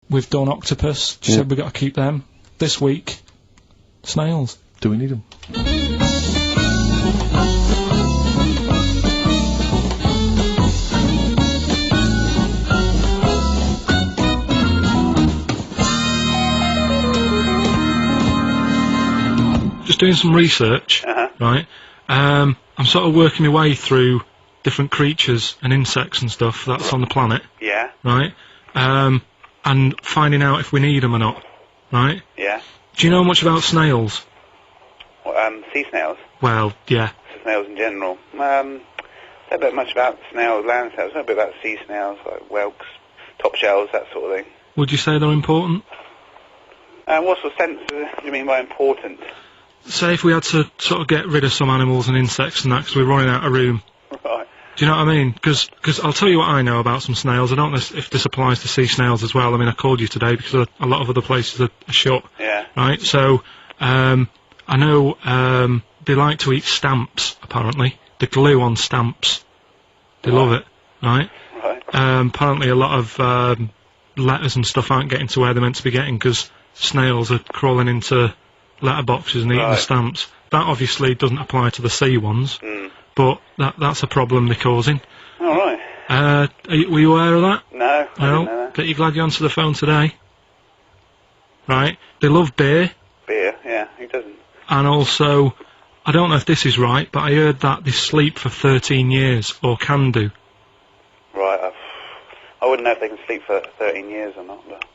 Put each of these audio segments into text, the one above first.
we've done octopus. She said we've got to keep them. This week, snails. Do we need them? Just doing some research, right? I'm sort of working my way through different creatures and insects and stuff that's on the planet. Yeah. Right? And finding out if we need them or not. Right? Yeah. Do you know much about snails? What, sea snails? Well, yeah. Snails in general. Don't know much about snails, land snails. Not a bit about sea snails, like whelks, top shells, that sort of thing. Would you say they're important? What sort of sense do you mean by important? Say if we had to sort of get rid of some animals and insects and that because we're running out of room. Right. Do you know what I mean? Because I'll tell you what I know about some snails. I don't know if this applies to sea snails as well. I mean, I called you today because a lot of other places are shut. Yeah. Right? So, I know they like to eat stamps, apparently. The glue on stamps. They love it, right? Right. Apparently a lot of letters and stuff aren't getting to where they're meant to be getting because snails are crawling into letterboxes and eating the stamps. That obviously doesn't apply to the sea ones, but that's a problem they're causing. All right. Were you aware of that? No, I didn't know that. Bet you're glad you answered the phone today. Right? They love beer. Beer, yeah, who doesn't? And also, I don't know if this is right, but I heard that they sleep for 13 years, or can do. Right, I wouldn't know if they can sleep for 13 years or not, but...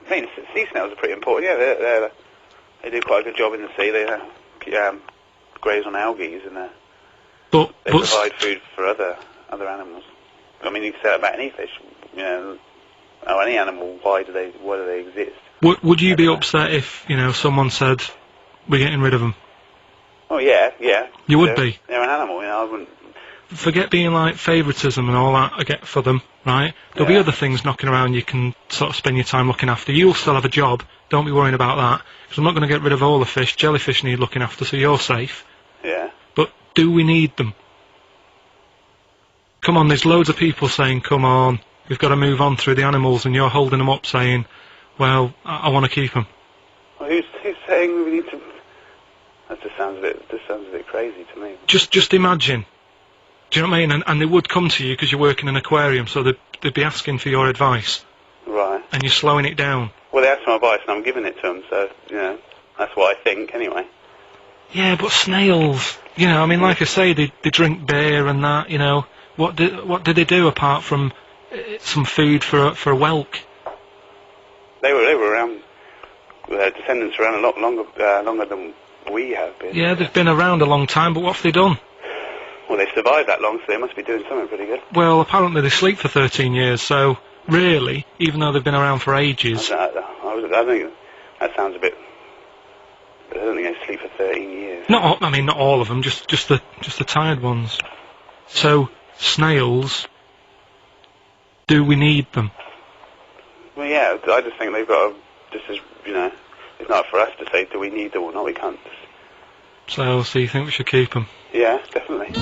I mean, sea snails are pretty important, yeah, they do quite a good job in the sea. They graze on algae and they provide food for other animals. I mean, you can say that about any fish, you know, or any animal. Why do they exist? Would you be upset if someone said we're getting rid of them? Oh yeah. You would be. They're an animal, I wouldn't. Forget being like favouritism and all that I get for them, right? There'll be other things knocking around you can sort of spend your time looking after. You'll still have a job, don't be worrying about that, because I'm not going to get rid of all the fish. Jellyfish need looking after, so you're safe. Yeah. But do we need them? Come on, there's loads of people saying, come on, we've got to move on through the animals, and you're holding them up saying, well, I want to keep them. Well, who's saying we need to... That just sounds a bit crazy to me. Just imagine. Do you know what I mean? And they would come to you because you work in an aquarium, so they'd be asking for your advice. Right. And you're slowing it down. Well, they asked for my advice and I'm giving it to them, so, that's what I think, anyway. Yeah, but snails, I mean, like I say, they drink beer and that, What did they do apart from some food for a whelk? They were around, their descendants were around a lot longer than we have been. Yeah, they've been around a long time, but what have they done? Well, they've survived that long, so they must be doing something pretty good. Well, apparently they sleep for 13 years, so really, even though they've been around for ages... I think that sounds a bit... I don't think they sleep for 13 years. Not all of them, just the tired ones. So, snails, do we need them? Well, yeah, I just think they've got to... it's not for us to say, do we need them or not, we can't. So you think we should keep them? Yeah, definitely.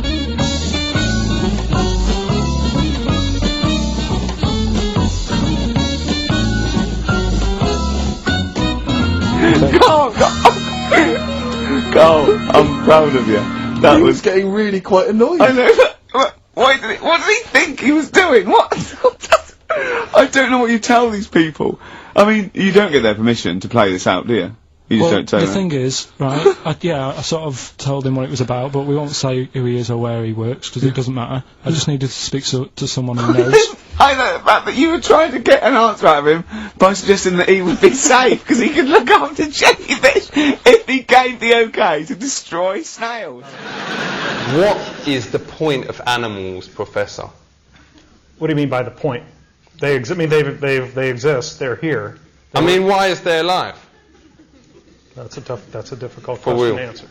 Carl, I'm proud of you. That was getting really quite annoying. I know. What did he think he was doing? What? I don't know what you tell these people. I mean, you don't get their permission to play this out, do you? You just don't tell the them. thing is, right, I sort of told him what it was about, but we won't say who he is or where he works, because it doesn't matter. I just needed to speak to someone who knows. I know the fact that you were trying to get an answer out of him by suggesting that he would be safe, because he could look after jellyfish if he gave the okay to destroy snails. What is the point of animals, Professor? What do you mean by the point? They exist. They're here. I mean, why is their life? That's a difficult question to answer.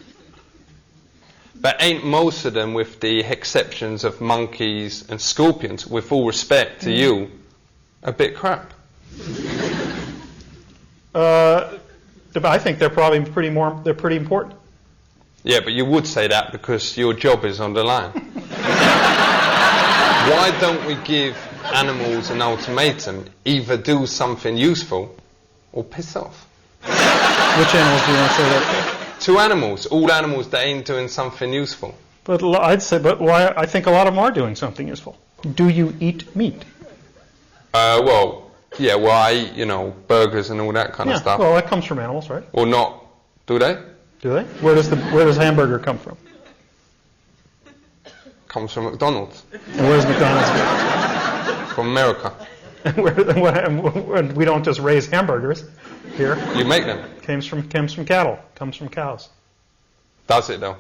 But ain't most of them, with the exceptions of monkeys and scorpions, with all respect to you, a bit crap? I think they're probably pretty important. Yeah, but you would say that because your job is on the line. Why don't we give animals an ultimatum: either do something useful or piss off. Which animals do you want to say that to? To animals, all animals that ain't doing something useful. But I'd say, but why? I think a lot of them are doing something useful. Do you eat meat? Well, yeah, well, I eat, burgers and all that kind of stuff. Well, that comes from animals, right? Or not, do they? Do they? Where does hamburger come from? Comes from McDonald's. And where does McDonald's get? From America. And we don't just raise hamburgers here. You make them. Comes from cattle. Comes from cows. Does it though?